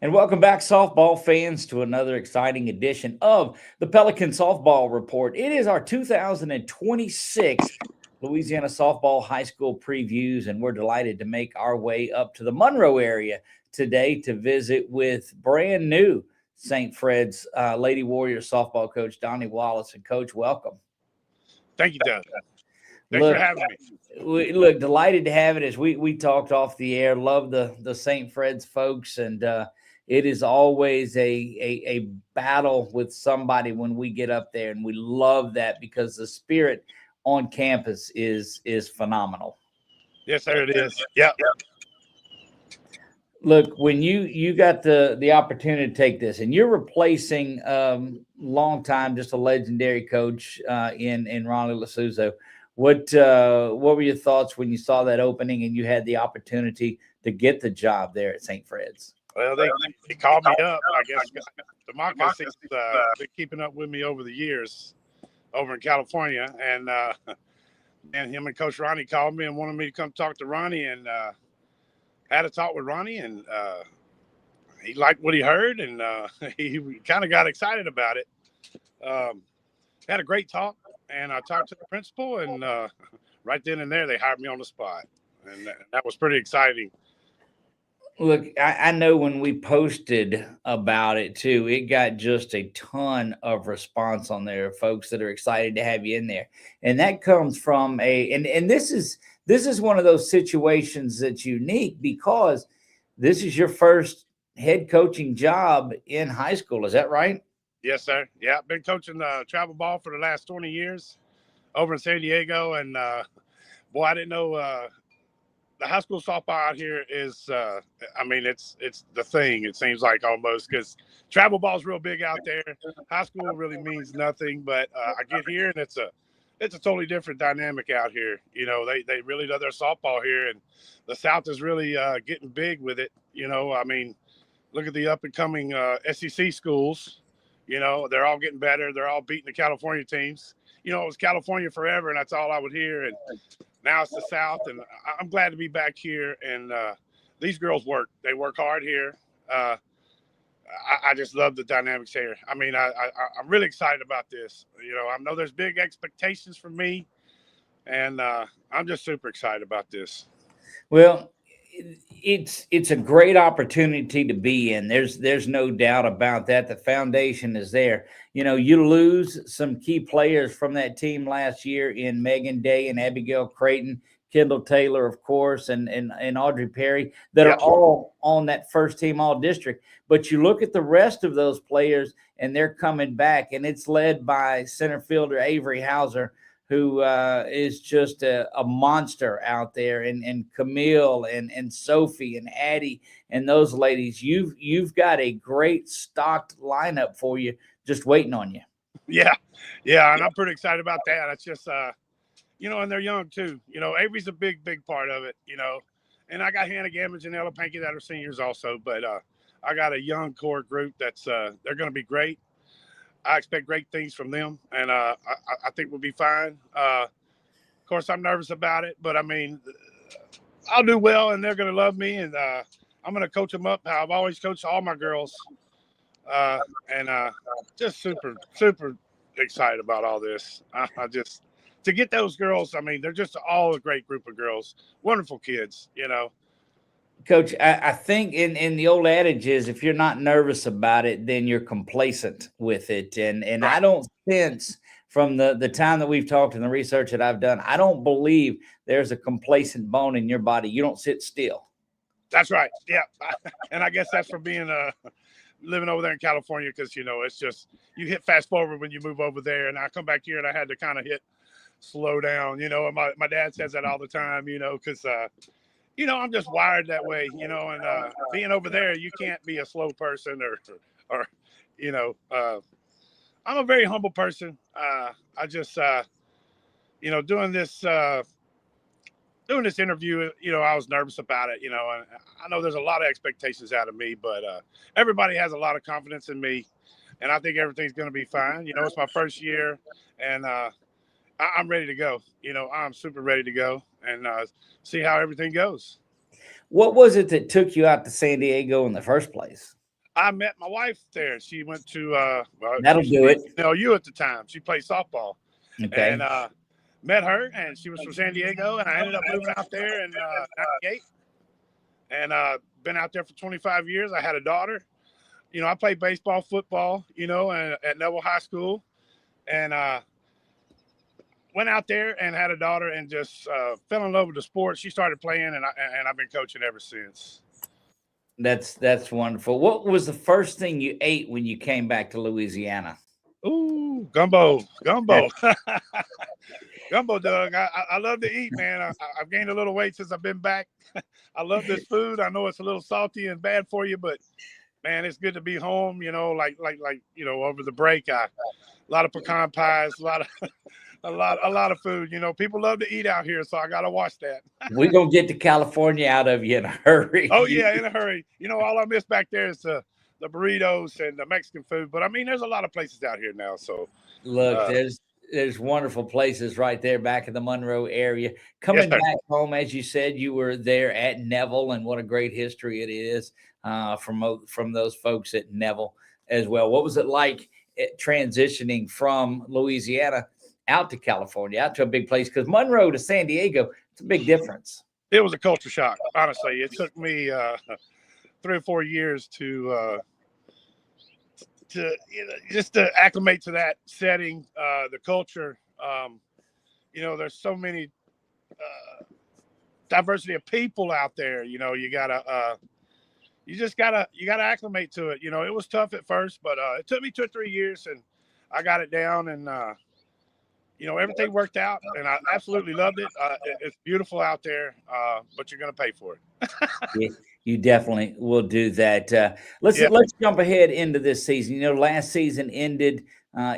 And welcome back, softball fans, to another exciting edition of the Pelican Softball Report. It is our 2026 Louisiana Softball High School previews, and we're delighted to make our way up to the Monroe area today to visit with brand new St. Fred's Lady Warriors softball coach, Donnie Wallace. And, Coach, welcome. Thank you, Doug. Thanks for having me. Look, delighted to have it. As we talked off the air, love the St. Fred's folks, and it is always a battle with somebody when we get up there, and we love that because the spirit on campus is phenomenal. Yes, sir, it is. Yep. Look, when you got the opportunity to take this, and you're replacing long time, just a legendary coach in Ronnie Lasuzo. What were your thoughts when you saw that opening and you had the opportunity to get the job there at St. Fred's? Well, they called me up. I guess DeMarcus has been keeping up with me over the years over in California, and him and Coach Ronnie called me and wanted me to come talk to Ronnie, and had a talk with Ronnie, and he liked what he heard, and he kind of got excited about it. Had a great talk, and I talked to the principal, and right then and there they hired me on the spot, and that was pretty exciting. Look, I know when we posted about it too, it got just a ton of response on there, folks that are excited to have you in there. And that comes from and this is one of those situations that's unique because this is your first head coaching job in high school. Is that right? Yes, sir. Yeah, I've been coaching travel ball for the last 20 years over in San Diego, and boy, I didn't know the high school softball out here is, it's the thing, it seems like almost, because travel ball is real big out there. High school really means nothing, but I get here and it's a totally different dynamic out here. You know, they really love their softball here, and the South is really getting big with it. You know, I mean, look at the up and coming SEC schools. You know, they're all getting better. They're all beating the California teams. You know, it was California forever, and that's all I would hear. And now it's the South, and I'm glad to be back here. And these girls work. They work hard here. I just love the dynamics here. I mean, I'm really excited about this. You know, I know there's big expectations for me, and I'm just super excited about this. Well, it's a great opportunity to be in. There's no doubt about that. The foundation is there. You know, you lose some key players from that team last year in Megan Day and Abigail Creighton, Kendall Taylor, of course, and Audrey Perry that are all on that first team all district. But you look at the rest of those players and they're coming back, and it's led by center fielder Avery Hauser, who is just a monster out there, and Camille and Sophie and Addie and those ladies. You've got a great stocked lineup for you, just waiting on you. Yeah, and I'm pretty excited about that. It's just, you know, and they're young too. You know, Avery's a big part of it. You know, and I got Hannah Gammage and Ella Pankey that are seniors also, but I got a young core group that's they're going to be great. I expect great things from them, and I think we'll be fine. Of course, I'm nervous about it, but I mean, I'll do well, and they're going to love me, and I'm going to coach them up how I've always coached all my girls, and just super excited about all this. I just to get those girls. I mean, they're just all a great group of girls, wonderful kids, you know. Coach, I think in the old adage is if you're not nervous about it, then you're complacent with it. And I don't sense from the time that we've talked and the research that I've done, I don't believe there's a complacent bone in your body. You don't sit still. That's right. Yeah. And I guess that's from being living over there in California, because, you know, it's just you hit fast forward when you move over there. And I come back here and I had to kind of hit slow down, you know. And my dad says that all the time, you know, because you know, I'm just wired that way, you know, and being over there, you can't be a slow person or you know, I'm a very humble person. I just, you know, doing this interview, you know, I was nervous about it, you know, and I know there's a lot of expectations out of me, but everybody has a lot of confidence in me, and I think everything's going to be fine. You know, it's my first year, and I'm ready to go. You know, I'm super ready to go and see how everything goes. What was it that took you out to San Diego in the first place? I met my wife there. She went to That'll do it. you at the time. She played softball, Okay. and met her, and she was from San Diego, and I ended up moving out there in '98, and been out there for 25 years. I had a daughter. I played baseball, football, at Neville High School, and went out there and had a daughter, and just fell in love with the sport. She started playing, and I've been coaching ever since. That's wonderful. What was the first thing you ate when you came back to Louisiana? Ooh, gumbo, gumbo, Doug. I love to eat, man. I've gained a little weight since I've been back. I love this food. I know it's a little salty and bad for you, but man, it's good to be home. Like over the break, a lot of pecan pies, a lot of food. People love to eat out here, so I gotta watch that. We're gonna get to California out of you in a hurry. Oh yeah, in a hurry. All I miss back there is the burritos and the Mexican food. But I mean, there's a lot of places out here now. So look, there's wonderful places right there back in the Monroe area. Coming back home, as you said, you were there at Neville, and what a great history it is from those folks at Neville as well. What was it like transitioning from Louisiana out to California, out to a big place? Because Monroe to San Diego, it's a big difference. It was a culture shock, honestly. It took me 3 or 4 years to just to acclimate to that setting, the culture. There's so many diversity of people out there. You just gotta acclimate to it. It was tough at first, but it took me 2 or 3 years, and I got it down, and everything worked out, and I absolutely loved it. It's beautiful out there, but you're going to pay for it. Yeah, you definitely will do that. Let's jump ahead into this season. Last season ended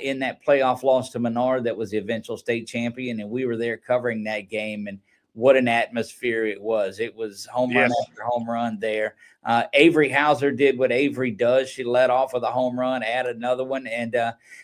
in that playoff loss to Menard. That was the eventual state champion, and we were there covering that game, and what an atmosphere it was. It was home run after home run there. Avery Hauser did what Avery does. She led off with a home run, added another one. And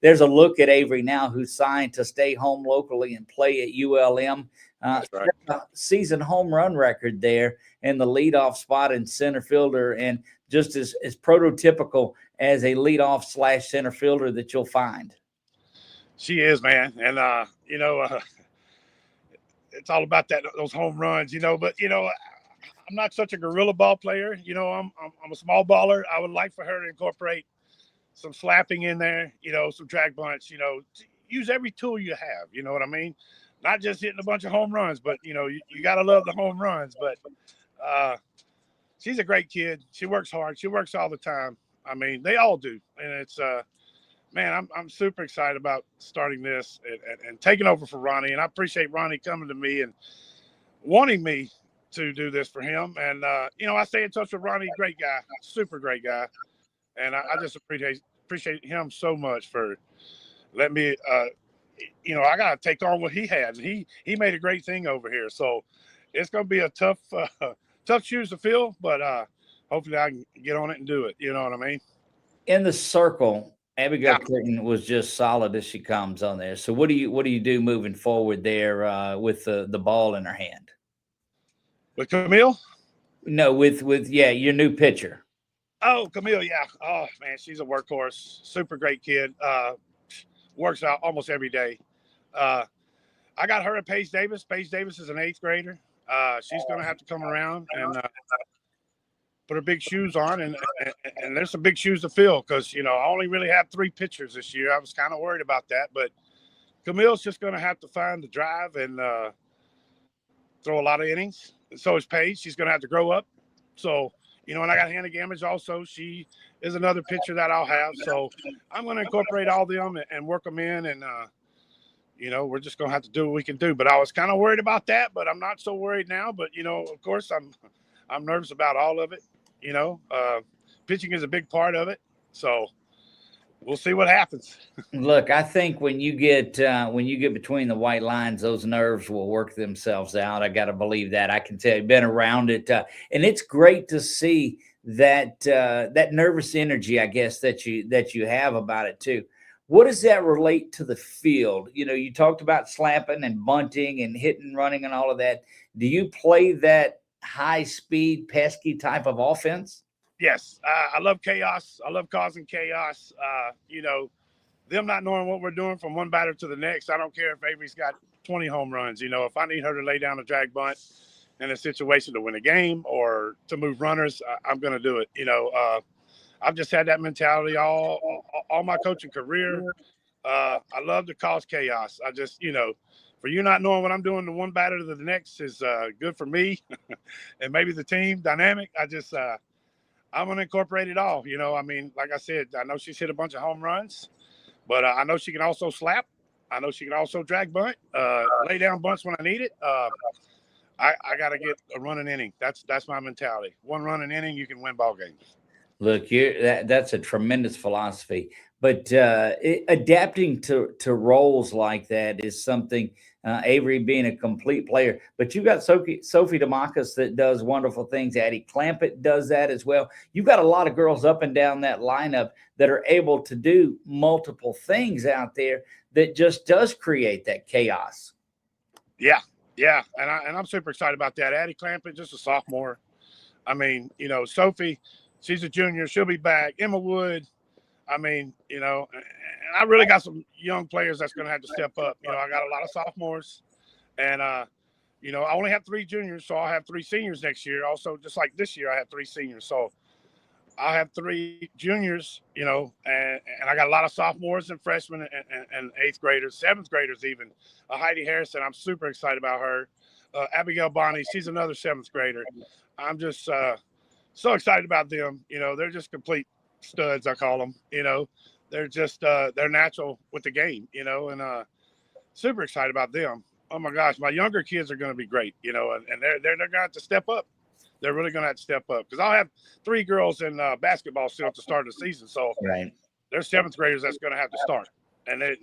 there's a look at Avery now, who's signed to stay home locally and play at ULM. Right. Season home run record there in the leadoff spot in center fielder, and just as prototypical as a leadoff / center fielder that you'll find. She is, man. And, it's all about those home runs, but, I'm not such a gorilla ball player. I'm a small baller. I would like for her to incorporate some slapping in there, some drag bunts, use every tool you have. You know what I mean? Not just hitting a bunch of home runs, but, you got to love the home runs. But she's a great kid. She works hard. She works all the time. I mean, they all do. And it's, man, I'm super excited about starting this and taking over for Ronnie. And I appreciate Ronnie coming to me and wanting me to do this for him. And, I stay in touch with Ronnie. Great guy, super great guy. And I just appreciate him so much for letting me, I got to take on what he has. He made a great thing over here. So it's going to be a tough shoes to fill, but hopefully I can get on it and do it. You know what I mean? In the circle, Abigail Clinton was just solid as she comes on there. So what do you do moving forward there with the ball in her hand? With Camille? No, with your new pitcher. Oh, Camille, yeah. Oh man, she's a workhorse. Super great kid. Works out almost every day. I got her at Paige Davis. Paige Davis is an 8th grader. She's gonna have to come around and put her big shoes on, and there's some big shoes to fill because I only really have 3 pitchers this year. I was kind of worried about that, but Camille's just gonna have to find the drive and throw a lot of innings. And so is Paige. She's gonna have to grow up. So and I got Hannah Gamage also. She is another pitcher that I'll have. So I'm gonna incorporate all of them and work them in, and we're just gonna have to do what we can do. But I was kind of worried about that, but I'm not so worried now. But of course I'm nervous about all of it. Pitching is a big part of it. So we'll see what happens. Look, I think when you get between the white lines, those nerves will work themselves out. I got to believe that. I can tell you've been around it, and it's great to see that nervous energy, I guess, that you have about it too. What does that relate to the field? You talked about slapping and bunting and hitting, running, and all of that. Do you play that high speed, pesky type of offense? Yes, I love chaos. I love causing chaos. Them not knowing what we're doing from one batter to the next. I don't care if Avery's got 20 home runs. If I need her to lay down a drag bunt in a situation to win a game or to move runners, I'm going to do it. I've just had that mentality all my coaching career. I love to cause chaos. I just, for you not knowing what I'm doing to one batter to the next is good for me and maybe the team dynamic. I'm going to incorporate it all. Like I said, I know she's hit a bunch of home runs, but I know she can also slap. I know she can also drag bunt, lay down bunts when I need it. I got to get a running inning. That's my mentality. One running inning, you can win ball games. Look, that's a tremendous philosophy. But adapting to roles like that is something. Avery being a complete player, but you've got Sophie Demakis that does wonderful things. Addie Clampett does that as well. You've got a lot of girls up and down that lineup that are able to do multiple things out there that just does create that chaos. Yeah, and I'm super excited about that. Addie Clampett, just a sophomore. Sophie, she's a junior. She'll be back. Emma Wood. And I really got some young players that's going to have to step up. I got a lot of sophomores, and I only have 3 juniors, so I'll have 3 seniors next year. Also, just like this year, I have 3 seniors, so I'll have 3 juniors. And I got a lot of sophomores and freshmen and 8th graders, 7th graders even. Heidi Harrison, I'm super excited about her. Abigail Bonnie, she's another 7th grader. I'm just so excited about them. They're just complete studs, I call them. They're just they're natural with the game, and super excited about them. Oh my gosh, my younger kids are going to be great, and they're going to have to step up. They're really going to have to step up because I'll have 3 girls in basketball still at the start of the season, so right. There's 7th graders that's going to have to start, and then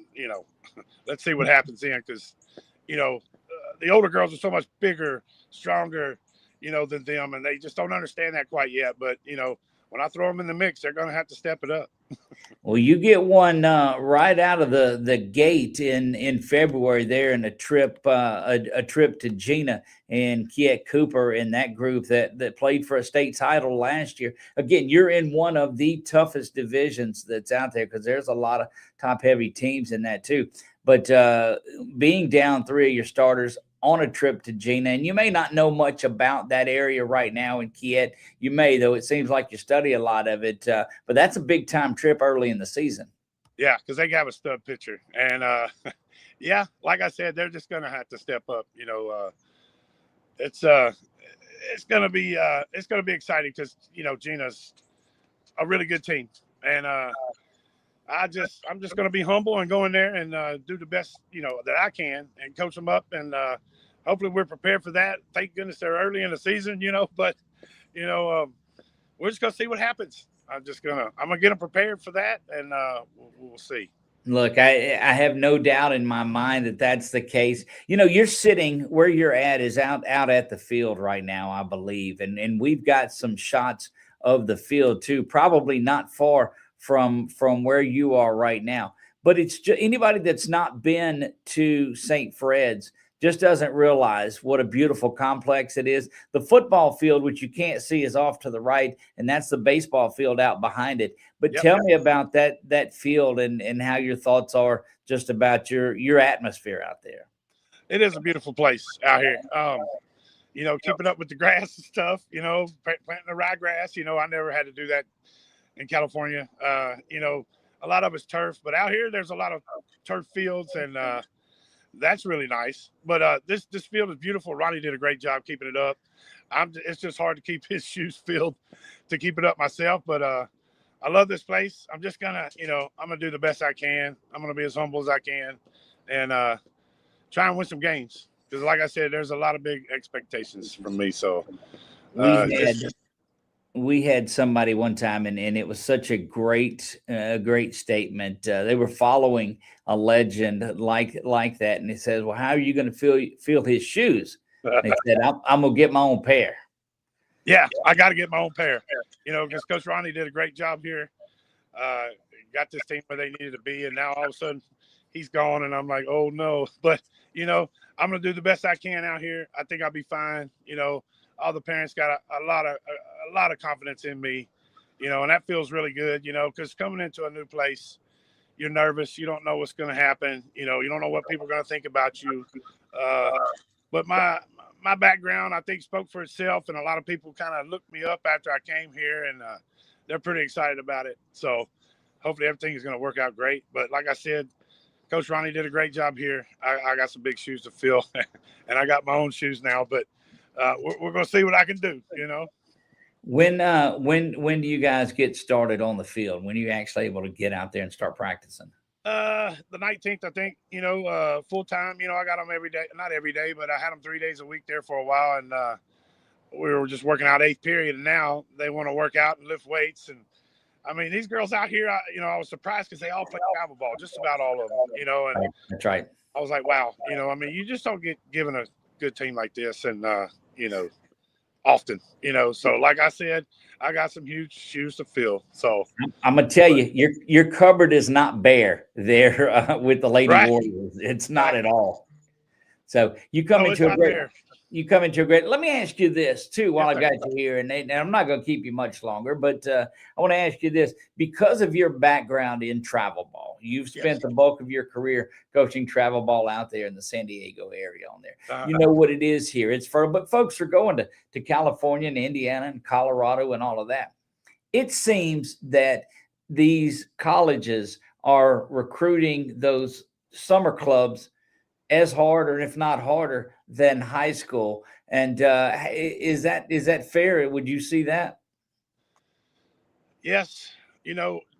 let's see what happens then because the older girls are so much bigger, stronger, than them, and they just don't understand that quite yet. But when I throw them in the mix, they're going to have to step it up. Well, you get one right out of the gate in February there, in a trip to Gina and Kiet Cooper in that group that played for a state title last year. Again, you're in one of the toughest divisions that's out there because there's a lot of top heavy teams in that too. But being down 3 of your starters on a trip to Gina, and you may not know much about that area right now in Kiet. You may, though. It seems like you study a lot of it, but that's a big time trip early in the season. Yeah, because they have a stud pitcher, and yeah, like I said, they're just going to have to step up. It's going to be exciting because Gina's a really good team, and I'm just going to be humble and go in there and do the best that I can and coach them up, and hopefully we're prepared for that. Thank goodness they're early in the season, but we're just going to see what happens. I'm gonna get them prepared for that, and we'll see. Look, I have no doubt in my mind that that's the case. You're sitting where you're at is out at the field right now, I believe, and we've got some shots of the field too, probably not far from where you are right now. But it's just anybody that's not been to St. Fred's just doesn't realize what a beautiful complex it is. The football field, which you can't see, is off to the right, and that's the baseball field out behind it. But tell me about that field and how your thoughts are just about your atmosphere out there. It is a beautiful place out here. Keeping up with the grass and stuff, planting the ryegrass. I never had to do that in California. A lot of it's turf, but out here there's a lot of turf fields, and that's really nice. But this field is beautiful. Ronnie did a great job keeping it up. It's just hard to keep his shoes filled to keep it up myself. But I love this place. I'm just gonna, I'm gonna do the best I can. I'm gonna be as humble as I can, and try and win some games. Because, like I said, there's a lot of big expectations from me. So we had somebody one time, and it was such a great statement. They were following a legend like that, and he says, "Well, how are you going to feel his shoes?" And he said, "I'm going to get my own pair." Yeah, I got to get my own pair. Because Coach Ronnie did a great job here. Got this team where they needed to be, and now all of a sudden he's gone, and I'm like, oh no. But I'm going to do the best I can out here. I think I'll be fine. All the parents got a lot of confidence in me, and that feels really good, because coming into a new place, you're nervous. You don't know what's going to happen. You don't know what people are going to think about you. But my background, I think, spoke for itself, and a lot of people kind of looked me up after I came here, and they're pretty excited about it. So hopefully everything is going to work out great. But like I said, Coach Ronnie did a great job here. I got some big shoes to fill, and I got my own shoes now. But we're going to see what I can do. When do you guys get started on the field? When are you actually able to get out there and start practicing? The 19th, I think. Full time. I got them every day. Not every day, but I had them 3 days a week there for a while, and we were just working out 8th period. And now they want to work out and lift weights. And I mean, these girls out here, I was surprised because they all play travel ball, just about all of them. And that's right. I was like, wow. I mean, you just don't get given a good team like this, and often. So like I said, I got some huge shoes to fill. So I'm gonna tell you, your cupboard is not bare there with the Lady Warriors. It's not at all. So you come into a great. Let me ask you this too, while I've got you here, and I'm not going to keep you much longer, but I want to ask you this: because of your background in travel ball, you've spent the bulk of your career coaching travel ball out there in the San Diego area. On there, you know what it is here. It's but folks are going to California and Indiana and Colorado and all of that. It seems that these colleges are recruiting those summer clubs as hard, or if not harder, than high school. And is that fair? Would you see that? Yes.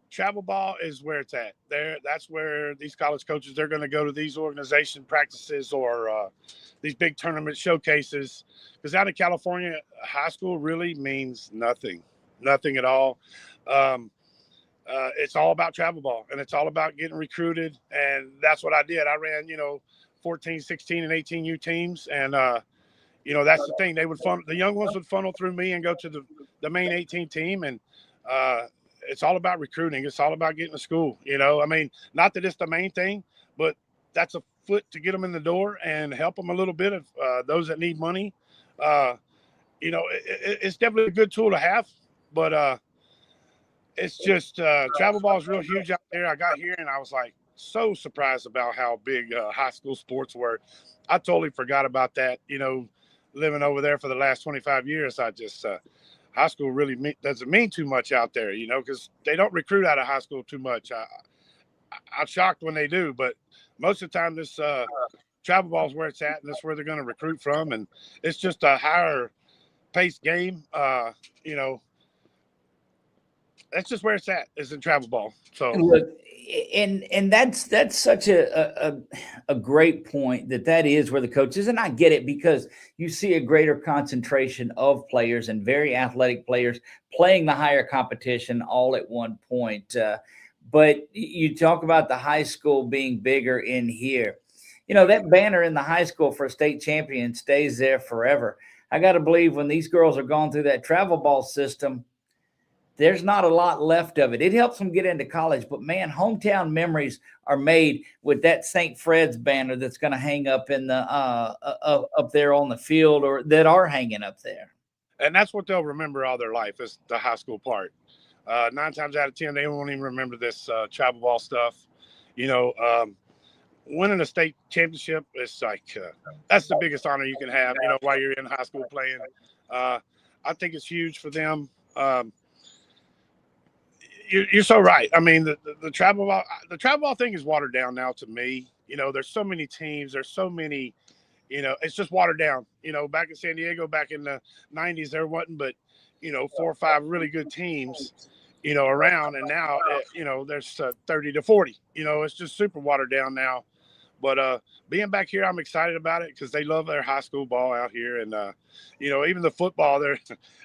Travel ball is where it's at. That's where these college coaches, they're going to go to these organization practices or these big tournament showcases. Because out in California, high school really means nothing at all. It's all about travel ball, and it's all about getting recruited. And that's what I did. I ran, 14, 16, and 18U teams. And, that's the thing. The young ones would funnel through me and go to the main 18 team. And it's all about recruiting. It's all about getting to school. I mean, not that it's the main thing, but that's a foot to get them in the door and help them a little bit of those that need money. It's definitely a good tool to have, but it's just travel ball is real huge out there. I got here and I was like, so surprised about how big high school sports were. I totally forgot about that. Living over there for the last 25 years, I just high school really doesn't mean too much out there. Because they don't recruit out of high school too much. I'm shocked when they do, but most of the time this travel ball is where it's at, and that's where they're going to recruit from, and it's just a higher paced game. That's just where it's at. Is in travel ball. So. Look, and that's such a great point that is where the coach is. And I get it, because you see a greater concentration of players and very athletic players playing the higher competition all at one point. But you talk about the high school being bigger in here. That banner in the high school for a state champion stays there forever. I got to believe when these girls are going through that travel ball system, there's not a lot left of it. It helps them get into college, but man, hometown memories are made with that St. Fred's banner that's going to hang up in the up there on the field, or that are hanging up there. And that's what they'll remember all their life, is the high school part. 9 times out of 10, they won't even remember this travel ball stuff. Winning a state championship is like that's the biggest honor you can have. While you're in high school playing. I think it's huge for them. You're so right. I mean, the travel ball thing is watered down now to me. There's so many teams. There's so many. It's just watered down. Back in San Diego, back in the 90s, there wasn't but 4 or 5 really good teams. Around, and now there's 30 to 40. It's just super watered down now. But being back here, I'm excited about it because they love their high school ball out here, and even the football there.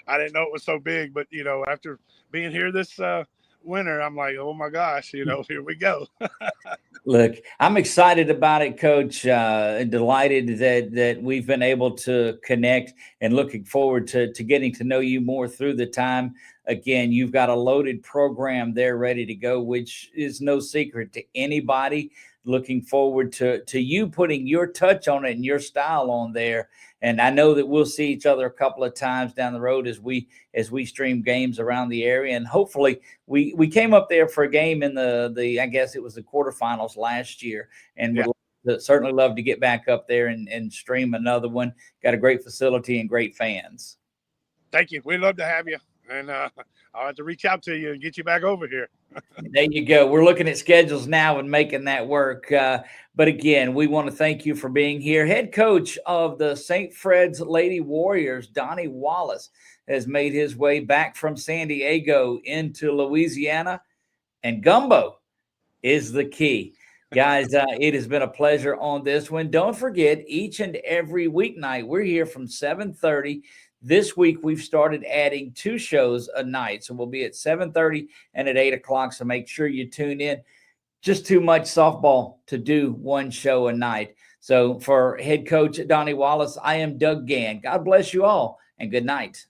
I didn't know it was so big, but after being here this winter, I'm like, oh my gosh, here we go. Look, I'm excited about it, Coach. Delighted that we've been able to connect, and looking forward to getting to know you more through the time. Again, you've got a loaded program there ready to go, which is no secret to anybody looking forward to you putting your touch on it and your style on there. And I know that we'll see each other a couple of times down the road as we stream games around the area. And hopefully we came up there for a game in the I guess it was the quarterfinals last year, and would certainly love to get back up there and stream another one. Got a great facility and great fans. Thank you. We'd love to have you. And I'll have to reach out to you and get you back over here. There you go. We're looking at schedules now and making that work. But again, we want to thank you for being here. Head coach of the St. Fred's Lady Warriors, Donnie Wallace, has made his way back from San Diego into Louisiana, and gumbo is the key. Guys, it has been a pleasure on this one. Don't forget, each and every weeknight, we're here from 7:30. This week, we've started adding 2 shows a night. So we'll be at 7:30 and at 8 o'clock. So make sure you tune in. Just too much softball to do one show a night. So for head coach Donnie Wallace, I am Doug Gann. God bless you all and good night.